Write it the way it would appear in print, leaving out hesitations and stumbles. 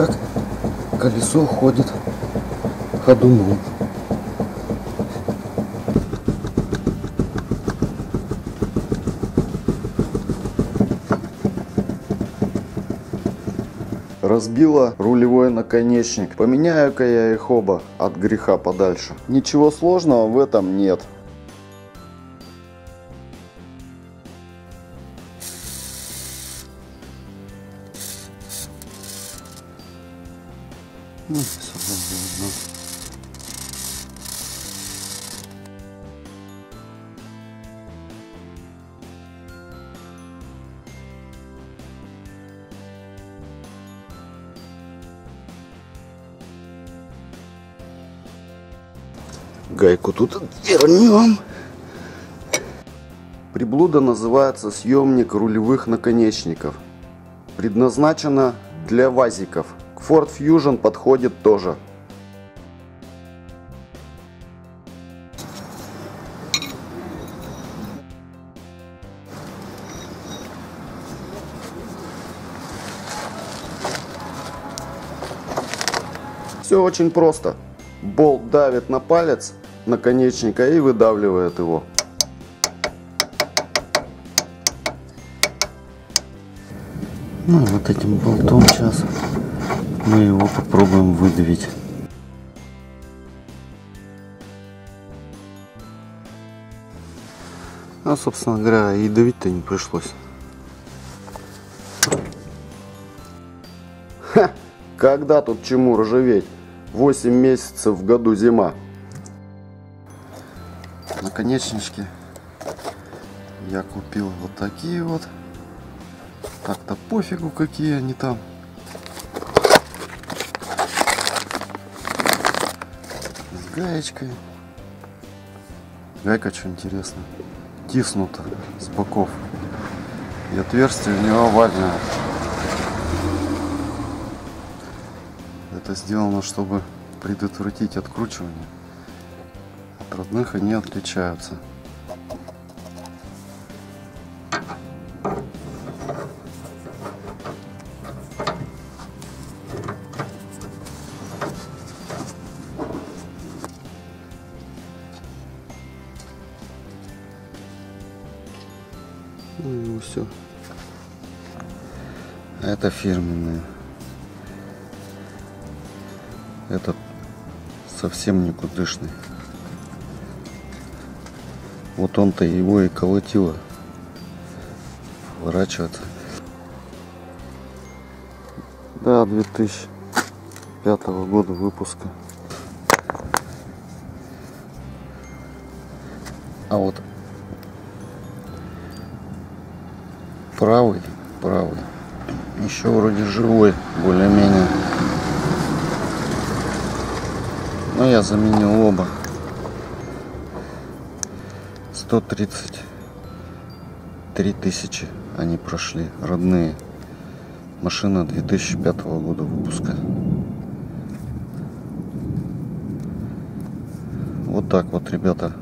как колесо ходит ходуном. Разбила рулевой наконечник. Поменяю-ка я их оба от греха подальше. Ничего сложного в этом нет. Гайку тут вернем. Приблуда называется съемник рулевых наконечников. Предназначена для вазиков. К Ford Fusion подходит тоже. Все очень просто. Болт давит на палец наконечника и выдавливает его. Ну вот этим болтом сейчас мы его попробуем выдавить. А собственно говоря и давить-то не пришлось. Ха! Когда тут чему ржаветь? 8 месяцев в году зима. Наконечнички я купил вот такие вот. Так-то пофигу, какие они там. С гаечкой. Гайка, что интересно, тиснута с боков. И отверстие у него овальное. Это сделано, чтобы предотвратить откручивание. От родных они отличаются. Ну и все. Это фирменные. Этот совсем никудышный. Вот он-то его и колотило. Поворачиваться. Да, 2005 года выпуска. А вот правый еще вроде живой, более-менее. Но я заменил оба. 133 тысячи они прошли, родные. Машина 2005 года выпуска. Вот так вот, ребята.